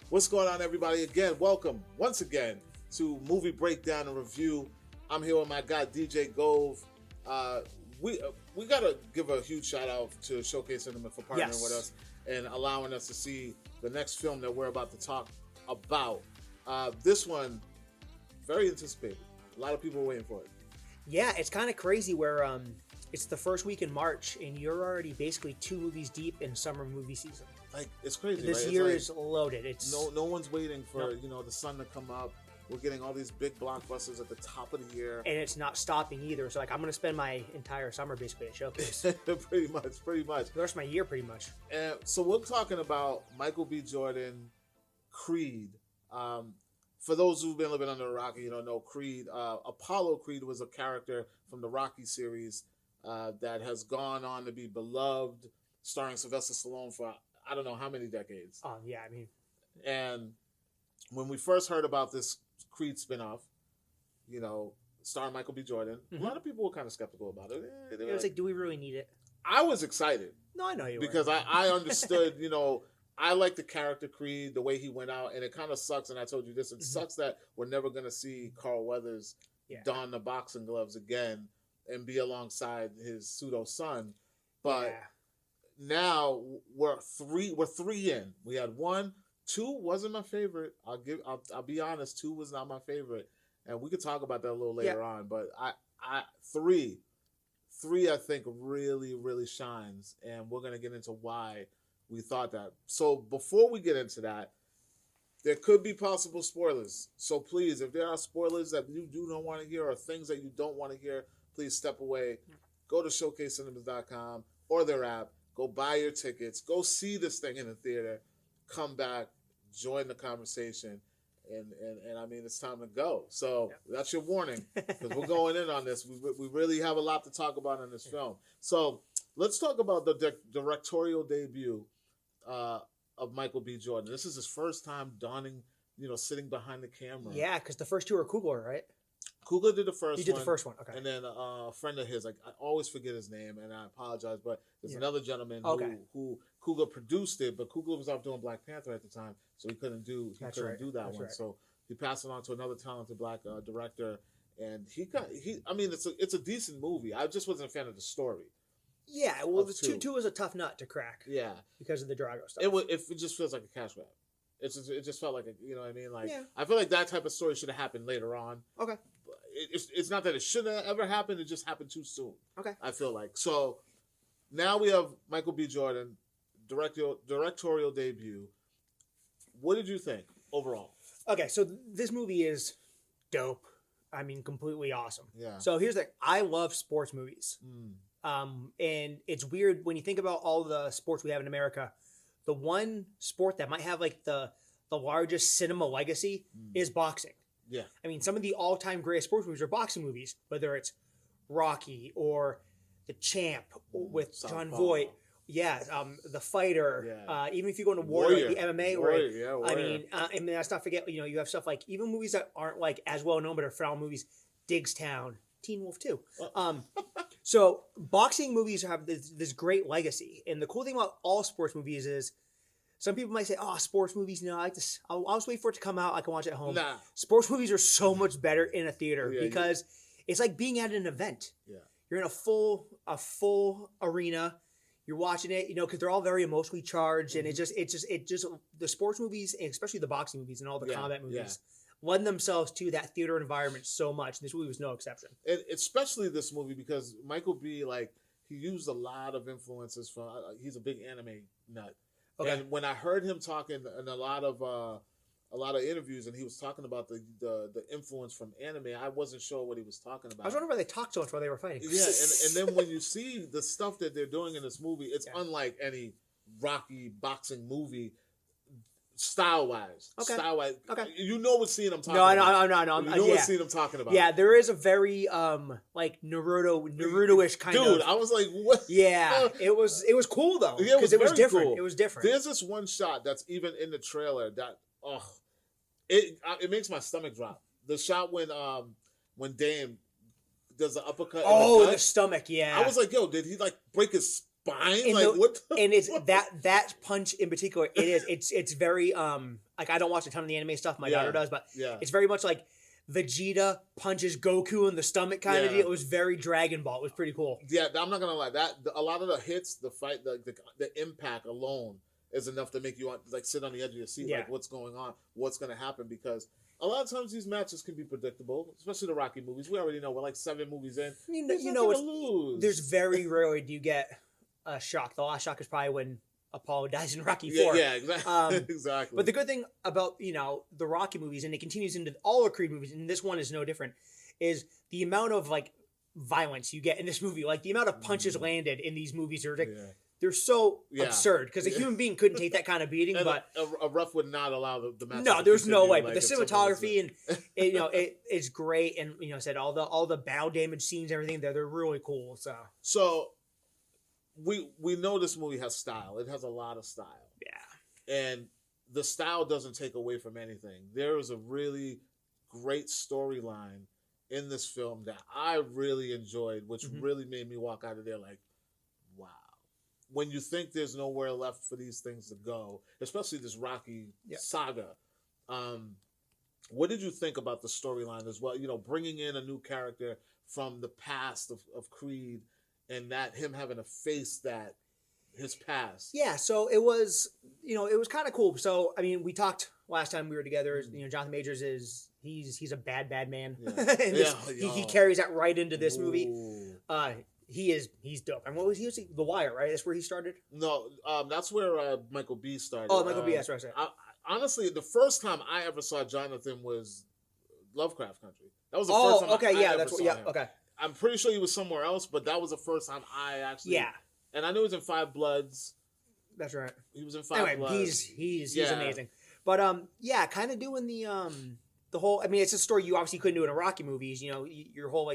What's going on, everybody? Again, welcome once again to Movie Breakdown and Review. I'm here with my guy DJ Gove. We gotta give a huge shout out to Showcase Cinema for partnering with us and allowing us to see the next film that we're about to talk about. This one, very anticipated. A lot of people are waiting for it. Yeah, it's kind of crazy where it's the first week in March and you're already basically 2 movies deep in summer movie season. Like, it's crazy. This right? year is loaded. It's no one's waiting for the sun to come up. We're getting all these big blockbusters at the top of the year, and it's not stopping either. So, like, I'm gonna spend my entire summer basically at Showcase. pretty much. The rest of my year, pretty much. And so we're talking about Michael B. Jordan, Creed. For those who've been living under a rock, you don't know Creed. Apollo Creed was a character from the Rocky series that has gone on to be beloved, starring Sylvester Stallone for I don't know how many decades. Yeah, I mean, and when we first heard about this Creed spinoff, starring Michael B. Jordan, a lot of people were kind of skeptical about it. It was like, do we really need it? I was excited. No, I know you because I understood. I like the character Creed, the way he went out, and it kind of sucks. And I told you this: it sucks that we're never going to see Carl Weathers don the boxing gloves again and be alongside his pseudo son. But now we're three in. We had 1, 2 wasn't my favorite. I'll be honest, 2 was not my favorite, and we could talk about that a little later on. But three I think really, really shines, and we're gonna get into why we thought that. So before we get into that, there could be possible spoilers. So please, if there are spoilers that you do not want to hear or things that you don't want to hear, please step away. Go to showcasecinemas.com or their app. Go buy your tickets. Go see this thing in the theater. Come back, join the conversation, and I mean, it's time to go. So that's your warning, because we're going in on this. We really have a lot to talk about in this film. So let's talk about the directorial debut of Michael B. Jordan. This is his first time sitting behind the camera. Yeah, because the first 2 are Coogler, right? Coogler did the first one. He did the first one, okay. And then a friend of his, I always forget his name, and I apologize, but there's another gentleman who Coogler produced it, but Coogler was out doing Black Panther at the time, so he couldn't do that one. Right. So he passed it on to another talented black director, and it's a decent movie. I just wasn't a fan of the story. Yeah, well, the two was a tough nut to crack. Yeah, because of the Drago stuff. It just feels like a cash grab. It just felt like what I mean. Like I feel like that type of story should have happened later on. Okay. It's not that it shouldn't have ever happened. It just happened too soon. Okay. I feel like so. Now we have Michael B. Jordan, directorial debut. What did you think overall? Okay, so this movie is dope. I mean, completely awesome. Yeah. So here's I love sports movies. And it's weird when you think about all the sports we have in America. The one sport that might have like the largest cinema legacy is boxing. Yeah. I mean, some of the all-time greatest sports movies are boxing movies, whether it's Rocky or The Champ with John Voight. Yeah, The Fighter. Yeah. Even if you go into Warrior, like the MMA, Warrior, yeah, Warrior. I mean, let's not forget, you have stuff like even movies that aren't like as well known but are phenomenal movies. Diggstown, Teen Wolf 2. So boxing movies have this great legacy, and the cool thing about all sports movies is some people might say, "Oh, sports movies, I like this. I'll just wait for it to come out. I can watch it at home." Nah. Sports movies are so much better in a theater because it's like being at an event. Yeah, you're in a full arena. You're watching it, because they're all very emotionally charged, and it just the sports movies, and especially the boxing movies and all the combat movies, lend themselves to that theater environment so much. This movie was no exception. And especially this movie because Michael B. he used a lot of influences from. He's a big anime nut. Okay. And when I heard him talking in a lot of interviews, and he was talking about the influence from anime, I wasn't sure what he was talking about. I was wondering why they talked so much while they were fighting. Yeah, and then when you see the stuff that they're doing in this movie, it's unlike any Rocky boxing movie. Style-wise. Okay. Style-wise. Okay. You know what scene I'm talking about. No. You know what scene I'm talking about. Yeah, there is a very, like, Naruto-ish kind of. Dude, I was like, what? Yeah, it was cool, though. Yeah, because it was different. Cool. It was different. There's this one shot that's even in the trailer that, it makes my stomach drop. The shot when Dame does the uppercut. Oh, the stomach, yeah. I was like, yo, did he, like, break his spine. And Like what? And it's that punch in particular. It's very like I don't watch a ton of the anime stuff. My daughter does, but it's very much like Vegeta punches Goku in the stomach kind of deal. It was very Dragon Ball. It was pretty cool. Yeah, I'm not gonna lie. A lot of the hits, the fight, the impact alone is enough to make you like sit on the edge of your seat, like what's going on, what's gonna happen, because a lot of times these matches can be predictable, especially the Rocky movies. We already know we're like 7 movies in. You know, there's very rarely do you get a shock. The last shock is probably when Apollo dies in Rocky 4. Yeah, exactly. Exactly. But the good thing about the Rocky movies, and it continues into all the Creed movies, and this one is no different, is the amount of like violence you get in this movie. Like the amount of punches landed in these movies are like. They're so absurd because a human being couldn't take that kind of beating, and but a ref would not allow the match. No, there's no way. Like, but the cinematography and it's great, and said all the battle damage scenes, everything they're really cool. So we know this movie has style. It has a lot of style. Yeah, and the style doesn't take away from anything. There is a really great storyline in this film that I really enjoyed, which really made me walk out of there like, wow. When you think there's nowhere left for these things to go, especially this Rocky saga, what did you think about the storyline as well? Bringing in a new character from the past of Creed, and that him having to face that his past. Yeah, so it was it was kind of cool. So I mean, we talked last time we were together. Jonathan Majors he's a bad man. Yeah. He carries that right into this movie. He's dope. And what was he? The Wire, right? That's where he started? No, that's where Michael B started. Oh, Michael B, that's right. Honestly, the first time I ever saw Jonathan was Lovecraft Country. That was the first time I ever saw him. Okay. I'm pretty sure he was somewhere else, but that was the first time I actually... Yeah. And I knew he was in Five Bloods. That's right. He was in Five Bloods. He's amazing. But, kind of doing the whole... I mean, it's a story you obviously couldn't do in a Rocky movies. Your whole,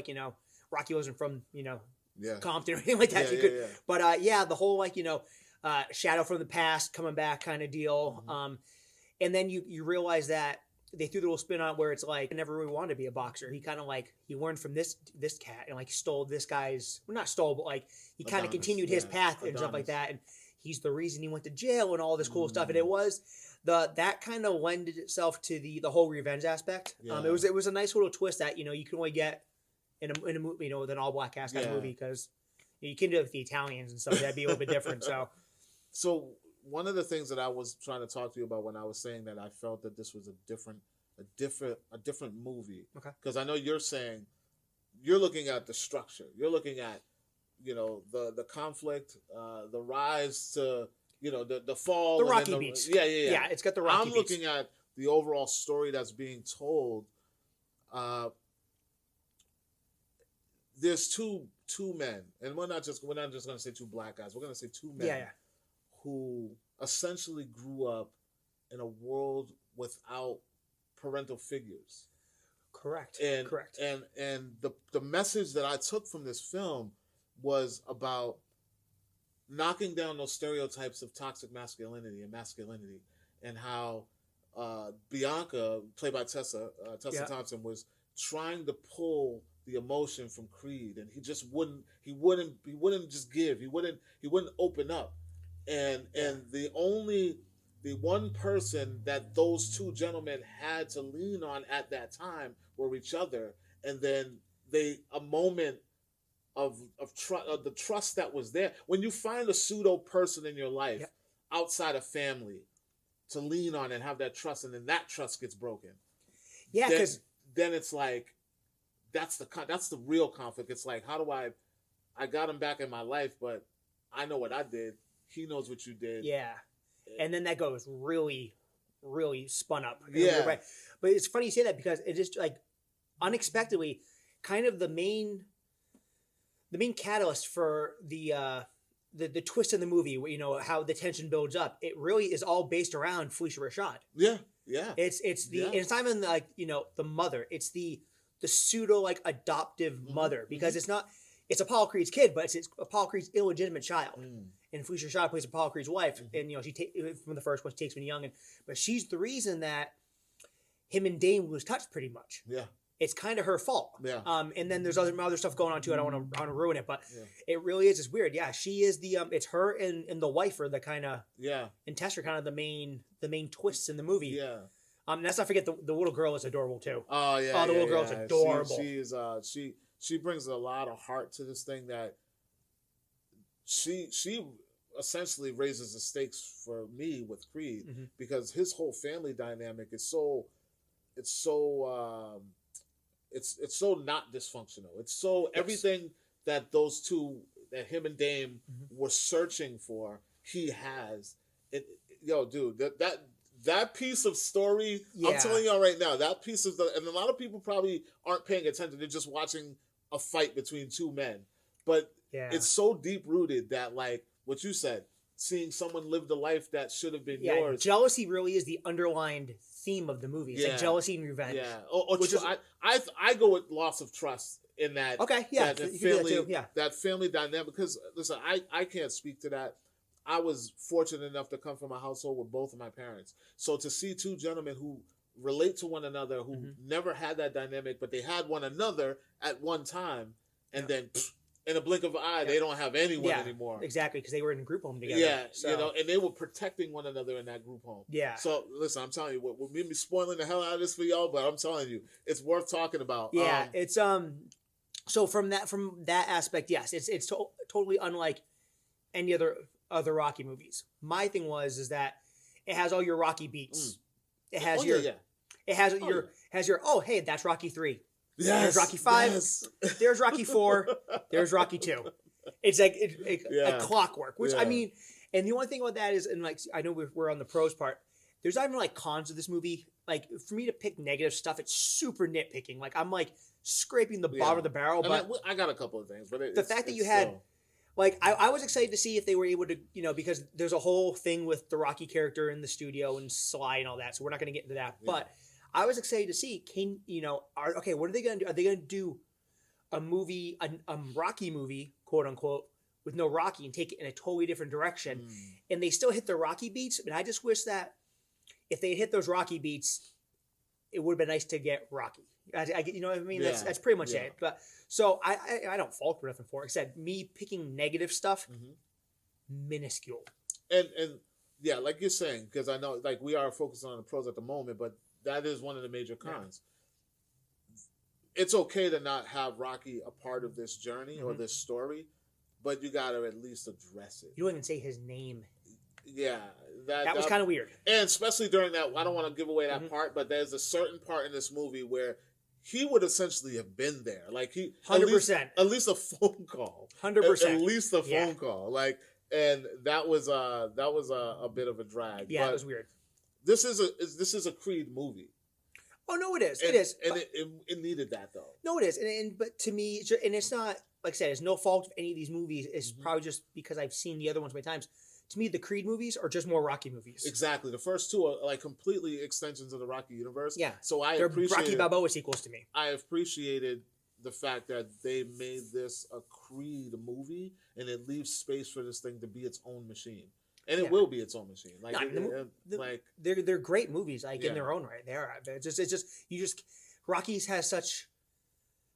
Rocky wasn't from, Compton or anything like that. But the whole shadow from the past coming back kind of deal. And then you realize that they threw the little spin on it where it's like I never really wanted to be a boxer. He kind of he learned from this cat and stole this guy's not stole, but he kind of continued his path and stuff like that. And he's the reason he went to jail and all this cool stuff. And it was that kind of lended itself to the whole revenge aspect. It was a nice little twist that you can only get in a movie, with an all black cast kind of movie, because you can do it with the Italians and stuff. That'd be a little bit different. So one of the things that I was trying to talk to you about when I was saying that I felt that this was a different movie. Okay. Because I know you're saying you're looking at the structure. You're looking at the conflict, the rise to the fall, the Rocky beats. Yeah. It's got the Rocky beats. I'm looking at the overall story that's being told. There's two men, and we're not just going to say two black guys. We're going to say two men who essentially grew up in a world without parental figures. Correct. And the message that I took from this film was about knocking down those stereotypes of toxic masculinity and how Bianca, played by Tessa Thompson, was trying to pull the emotion from Creed, and he just wouldn't just give. He wouldn't open up. And the one person that those two gentlemen had to lean on at that time were each other. And then a moment of the trust that was there. When you find a pseudo person in your life outside of family to lean on and have that trust, and then that trust gets broken. Yeah, because then it's like that's the real conflict. It's like, how do I got him back in my life, but I know what I did. He knows what you did. Yeah. And then that goes really, really spun up. Yeah. But it's funny you say that because it just unexpectedly kind of the main catalyst for the twist in the movie, how the tension builds up. It really is all based around Felicia Rashad. Yeah. Yeah. It's not even the mother. It's the pseudo adoptive mother, because it's Apollo Creed's kid, but it's Apollo Creed's illegitimate child. And Felicia Rashad plays Apollo Creed's wife, and she from the first one, she takes when young, but she's the reason that him and Dane was touched pretty much. Yeah. it's kind of her fault. Yeah. And then there's other stuff going on too. I don't want to ruin it, but Yeah. it really is. It's weird. Yeah, she is the it's her and the wife are the kind of Yeah. and Tess are kind of the main twists in the movie. Yeah. And let's not forget the little girl is adorable too. Oh yeah. Oh, the little girl's adorable. She is. She brings a lot of heart to this thing that she essentially raises the stakes for me with Creed because his whole family dynamic is so not dysfunctional. It's so everything that those two, that him and Dame were searching for, he has. Yo, dude, that piece of story, I'm telling y'all right now, that piece of and a lot of people probably aren't paying attention. They're just watching a fight between two men. But it's so deep rooted that, like what you said, seeing someone live the life that should have been yours. Jealousy really is the underlined theme of the movie. It's like jealousy and revenge. Yeah. I go with loss of trust in that. Okay, yeah. That family, that family dynamic. Because listen, I can't speak to that. I was fortunate enough to come from a household with both of my parents. So to see two gentlemen who relate to one another, who never had that dynamic, but they had one another at one time, and then in a blink of an eye, they don't have anyone anymore. Exactly, because they were in a group home together. Yeah, so. And they were protecting one another in that group home. Yeah. So listen, I'm telling you, we're maybe spoiling the hell out of this for y'all, but I'm telling you, it's worth talking about. Yeah, it's So from that aspect, yes, it's totally unlike any other Rocky movies. My thing is that it has all your Rocky beats. It has has your hey, that's Rocky 3. Yes, there's Rocky 5. Yes. There's Rocky 4. There's Rocky 2. It's like a clockwork. Which I mean, and the only thing about that is, and like I know we're on the pros part. There's not even like cons of this movie. Like for me to pick negative stuff, it's super nitpicking. Like I'm like scraping the bottom of the barrel. But I got a couple of things. But the fact that you had. Like, I was excited to see if they were able to, because there's a whole thing with the Rocky character in the studio and Sly and all that, so we're not going to get into that. Yeah. But I was excited to see, what are they going to do? Are they going to do a movie, a Rocky movie, quote unquote, with no Rocky and take it in a totally different direction? And they still hit the Rocky beats, but I just wish that if they hit those Rocky beats, it would have been nice to get Rocky. You know what I mean? Yeah. That's pretty much it. But so I don't fault for nothing for it. Except me picking negative stuff, minuscule. And yeah, like you're saying, because I know like we are focusing on the pros at the moment, but that is one of the major cons. Yeah. It's okay to not have Rocky a part of this journey or this story, but you got to at least address it. You don't even say his name. Yeah. That was kind of weird. And especially during that, I don't want to give away that part, but there's a certain part in this movie where he would essentially have been there. Like 100%. At least a phone call. 100%. At least a phone call. Like, and that was a bit of a drag. Yeah, it was weird. This is a Creed movie. Oh no, it is. And, it is. And it needed that though. No, it is. But to me, and it's not, like I said, it's no fault of any of these movies. It's probably just because I've seen the other ones many times. To me, the Creed movies are just more Rocky movies. Exactly. The first two are like completely extensions of the Rocky universe. Yeah. So they're Rocky Balboa sequels to me. I appreciated the fact that they made this a Creed movie and it leaves space for this thing to be its own machine. And it will be its own machine. Like, they're great movies, like in their own right. They are. It's just Rocky's has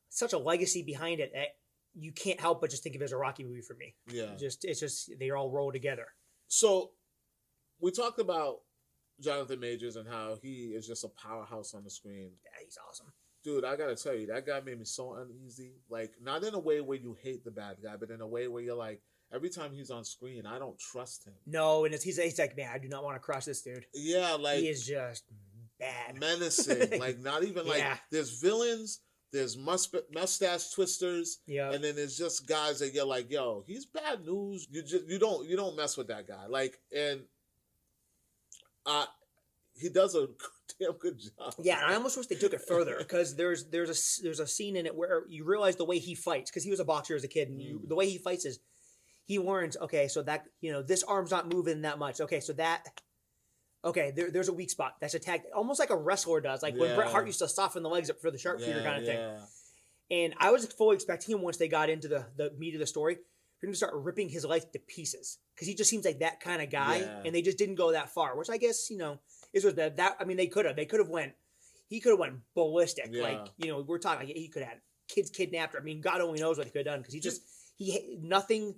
such a legacy behind it that you can't help but just think of it as a Rocky movie for me. Yeah. It's just they all roll together. So we talked about Jonathan Majors and how he is just a powerhouse on the screen. Yeah, he's awesome. Dude, I gotta tell you, that guy made me so uneasy. Like, not in a way where you hate the bad guy, but in a way where you're like, every time he's on screen, I don't trust him. No, and he's like, man, I do not want to crush this dude. Yeah, like he is just bad, menacing. Like, not even like there's villains, there's mustache twisters, and then there's just guys that you're like, yo, he's bad news. You don't mess with that guy. Like, and he does a damn good job. Yeah, and I almost wish they took it further because there's a scene in it where you realize the way he fights, because he was a boxer as a kid, and the way he fights is he learns, okay, so that, this arm's not moving that much. Okay, so that, there's a weak spot. That's attacked almost like a wrestler does, like when Bret Hart used to soften the legs up for the sharpshooter kind of thing. And I was fully expecting him, once they got into the meat of the story, for him to start ripping his life to pieces, because he just seems like that kind of guy, and they just didn't go that far, which I guess is what that. I mean, they could have went. he could have went ballistic. Yeah. Like, you know, we're talking like he could have had kids kidnapped. I mean, God only knows what he could have done because nothing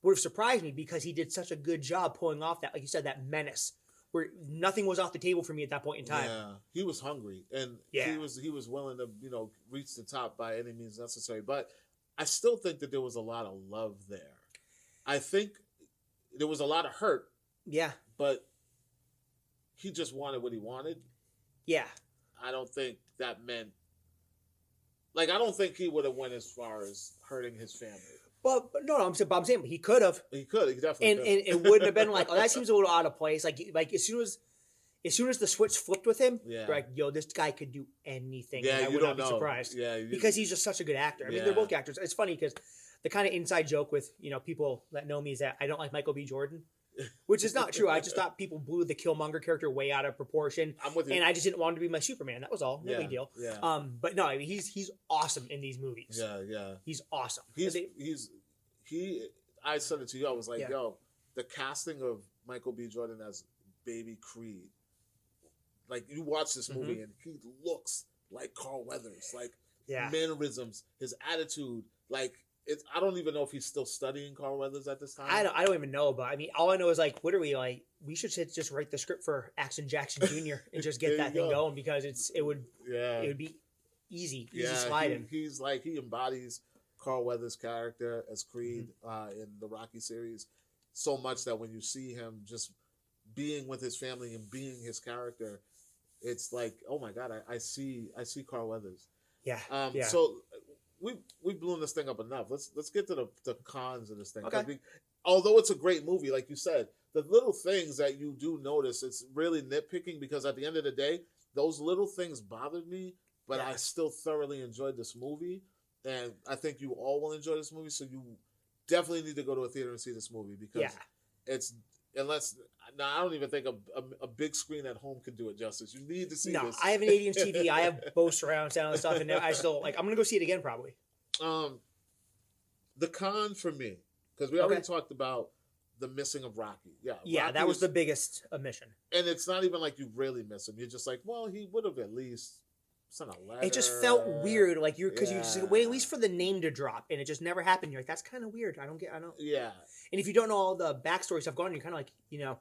would have surprised me because he did such a good job pulling off that, like you said, that menace where nothing was off the table for me at that point in time. Yeah, he was hungry and he was willing to, you know, reach the top by any means necessary. But I still think that there was a lot of love there. I think there was a lot of hurt. Yeah. But he just wanted what he wanted. Yeah. I don't think that meant, like, I don't think he would have went as far as hurting his family. But no, I'm saying he could have. He could. He definitely could. And it wouldn't have been like, oh, that seems a little out of place. Like as soon as the switch flipped with him, you're like, yo, this guy could do anything. Yeah, and I would not be surprised. Yeah, because he's just such a good actor. I mean, they're both actors. It's funny because the kind of inside joke with, you know, people that know me is that I don't like Michael B. Jordan. Which is not true. I just thought people blew the Killmonger character way out of proportion. I'm with you. And I just didn't want him to be my Superman. That was all. No big deal. Yeah. But no, I mean, he's awesome in these movies. Yeah. He's awesome. I said it to you. I was like, Yeah. yo, the casting of Michael B. Jordan as Baby Creed. Like, you watch this movie and he looks like Carl Weathers. Like, mannerisms, his attitude. Like, I don't even know if he's still studying Carl Weathers at this time. I don't even know, but I mean, all I know is like, what are we like? We should just write the script for Action Jackson Jr. and just get that thing going because it would be easy sliding. He's like, he embodies Carl Weathers' character as Creed in the Rocky series so much that when you see him just being with his family and being his character, it's like, oh my God, I see Carl Weathers. Yeah. So we've blown this thing up enough. Let's get to the cons of this thing. Okay. Although it's a great movie, like you said, the little things that you do notice, it's really nitpicking because at the end of the day, those little things bothered me, but I still thoroughly enjoyed this movie. And I think you all will enjoy this movie, so you definitely need to go to a theater and see this movie because it's I don't even think a big screen at home can do it justice. You need to see this. I have an 80-inch TV. I have Bose surround sound and stuff, and I still I'm gonna go see it again probably. The con for me, because we already talked about the missing of Rocky. Rocky that was the biggest omission. And it's not even like you really miss him. You're just like, well, he would have at least sent a letter. It just felt weird, like you just wait at least for the name to drop, and it just never happened. You're like, that's kind of weird. I don't. Yeah. And if you don't know all the backstory stuff going on, you're kind of like, you know,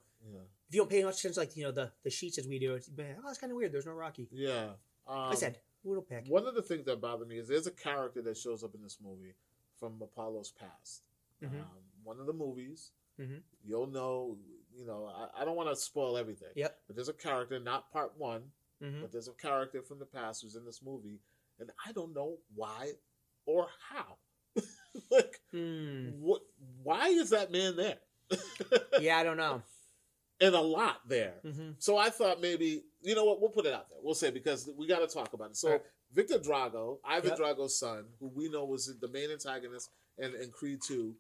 if you don't pay much attention, like, you know, the sheets as we do, it's that's kind of weird. There's no Rocky. Yeah. I said little pick. One of the things that bothered me is there's a character that shows up in this movie from Apollo's past. One of the movies, you'll know. You know, I don't want to spoil everything. Yep. But there's a character, not part one. But there's a character from the past who's in this movie, and I don't know why or how. Like, what? Why is that man there? I don't know. And a lot there. So I thought maybe, you know what, we'll put it out there. We'll say, because we got to talk about it. So Victor Drago, Ivan Drago's son, who we know was the main antagonist in Creed 2,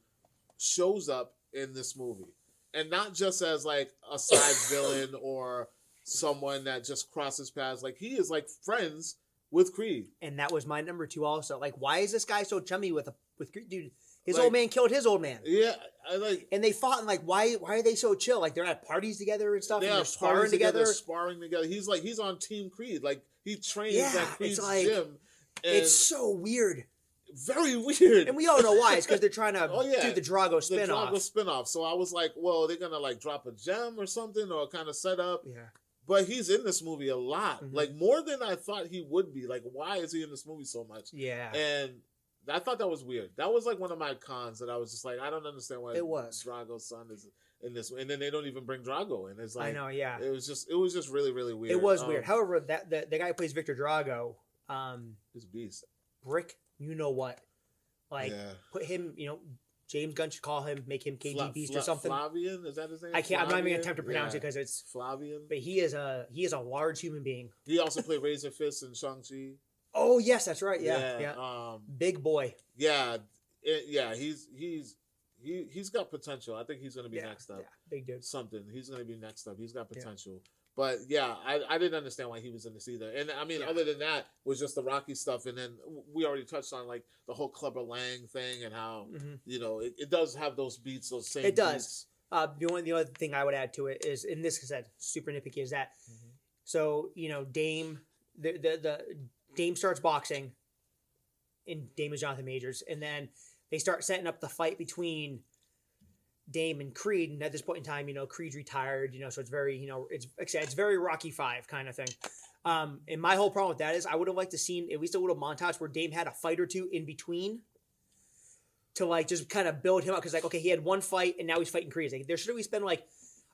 shows up in this movie. And not just as like a side villain or someone that just crosses paths. Like, he is like friends with Creed. And that was my number 2 also. Like, why is this guy so chummy with Creed? Dude, his old man killed his old man. Yeah. And they fought, and like, why are they so chill? Like, they're at parties together and stuff, and they're sparring together. He's on Team Creed. Like, he trains at Creed's gym. It's so weird. Very weird. And we all know why. It's because they're trying to do the Drago spinoff. The Drago spinoff. So I was like, well, they're going to like drop a gem or something, or kind of set up. Yeah. But he's in this movie a lot. Like, more than I thought he would be. Like, why is he in this movie so much? Yeah. And I thought that was weird. That was like one of my cons that I was just like, I don't understand why Drago's son is in this. And then they don't even bring Drago in. It's like, I know, yeah. It was just really, really weird. It was weird. However, the guy who plays Victor Drago, he's a beast. Brick, you know what? Like, put him, you know, James Gunn should call him, make him KG Beast or something. Flavian, is that his name? I'm not even gonna attempt to pronounce it because it's Flavian. But he is a large human being. He also played Razor Fist in Shang-Chi. Oh yes, that's right. Yeah. Big boy. Yeah. He's got potential. I think he's gonna be next up. Yeah, big dude. He's gonna be next up. He's got potential. Yeah. But yeah, I didn't understand why he was in this either. And I mean, other than that, was just the Rocky stuff. And then we already touched on like the whole Clubber Lang thing and how, you know, it does have those beats, those same beats. It does. The other thing I would add to it is, and this is super nitpicky, is that, so, you know, Dame the Dame starts boxing, and Dame is Jonathan Majors, and then they start setting up the fight between Dame and Creed, and at this point in time, Creed's retired, so it's very, it's like I said, it's very Rocky V kind of thing. And my whole problem with that is I would have liked to seen at least a little montage where Dame had a fight or two in between to like just kind of build him up, because like, okay, he had one fight and now he's fighting Creed. Like, there should at least been like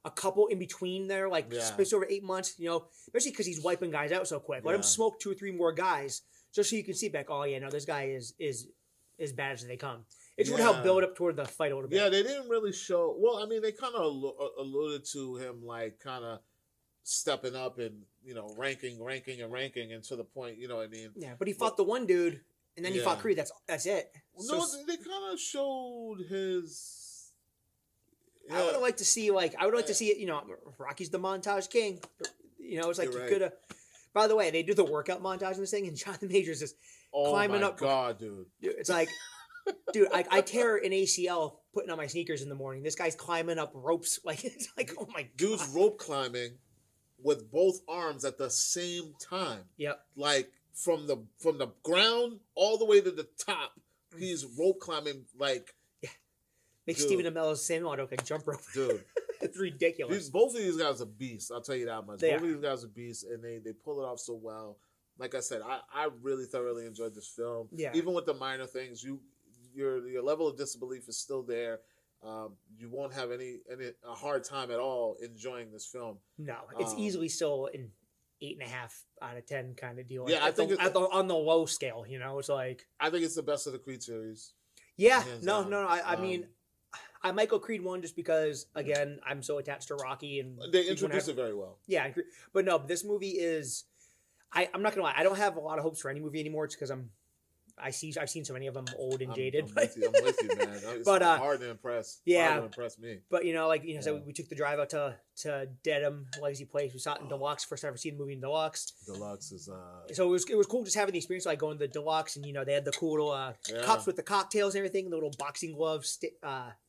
a couple in between there, like spaced over 8 months, especially because he's wiping guys out so quick. Let him smoke 2 or 3 more guys just so you can see back, oh yeah, no, this guy is as bad as they come. It would help build up toward the fight a little bit. Yeah, they didn't really show. Well, I mean, they kind of alluded to him like kind of stepping up and ranking, and to the point, you know what I mean? Yeah, but he fought the one dude, and then he fought Creed. That's it. No, they kind of showed his. I would have liked to see it. Rocky's the montage king. It's like you could have. By the way, they do the workout montage in this thing, and Jonathan Majors is climbing up. Oh my god, dude! It's like. Dude, I tear an ACL putting on my sneakers in the morning. This guy's climbing up ropes. Like, it's like, oh my god. Dude's rope climbing with both arms at the same time. Yep. Like from the ground all the way to the top. He's rope climbing like. Yeah. Make Stephen Amelo's San Juan can jump rope. Dude. It's ridiculous. Both of these guys are beasts. I'll tell you that much. Both of these guys are beasts, and they pull it off so well. Like I said, I really thoroughly enjoyed this film. Yeah. Even with the minor things, your level of disbelief is still there. You won't have a hard time at all enjoying this film. No, it's easily still an 8.5 out of 10 kind of deal. Yeah, I think on the low scale, it's like I think it's the best of the Creed series. Yeah, no. I mean, I might go Creed 1 just because again I'm so attached to Rocky and they introduced it very well. Yeah, but no, this movie is. I'm not gonna lie. I don't have a lot of hopes for any movie anymore. It's because I've seen so many of them old and jaded. I'm with you, man. It's hard to impress. Yeah, hard to impress me. But so we took the drive out to Dedham Legacy Place. We saw it in Deluxe. First time I've seen the movie in Deluxe. Deluxe is so it was cool just having the experience like going to the Deluxe, and they had the cool little cups with the cocktails and everything, the little boxing gloves.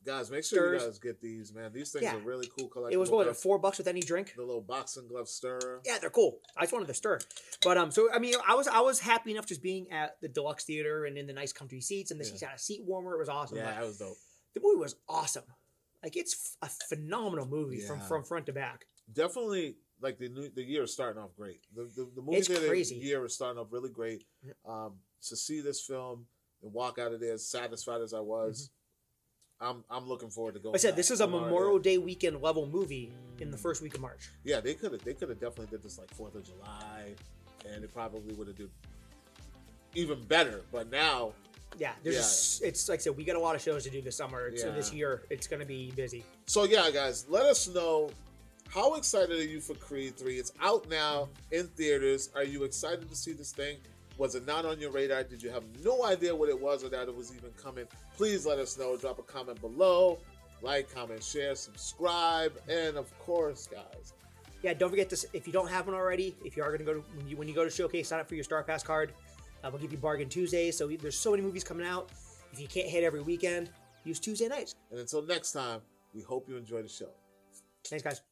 Guys, make sure you guys get these, man. These things are really cool. It was $4 with any drink. The little boxing glove stirrer. Yeah, they're cool. I just wanted the stir. But so I mean, I was happy enough just being at the Deluxe theater and in the nice comfy seats, and the seats had a seat warmer. It was awesome. Yeah, that was dope. The movie was awesome. Like, it's a phenomenal movie from front to back. Definitely, like the year is starting off great. The movie year is starting off really great. To see this film and walk out of there as satisfied as I was. I'm looking forward to going. I said this is a Memorial Day weekend level movie in the first week of March. Yeah, they could have definitely did this like 4th of July, and it probably would have did even better. But now, it's like I said, we got a lot of shows to do this summer. So this year it's going to be busy. So yeah, guys, let us know, how excited are you for Creed 3? It's out now in theaters. Are you excited to see this thing? Was it not on your radar? Did you have no idea what it was or that it was even coming? Please let us know. Drop a comment below. Like, comment, share, subscribe. And of course, guys. Yeah, don't forget to, if you don't have one already, if you are going to go to, when you go to Showcase, sign up for your Star Pass card. We'll give you Bargain Tuesdays. So there's so many movies coming out. If you can't hit every weekend, use Tuesday nights. And until next time, we hope you enjoy the show. Thanks, guys.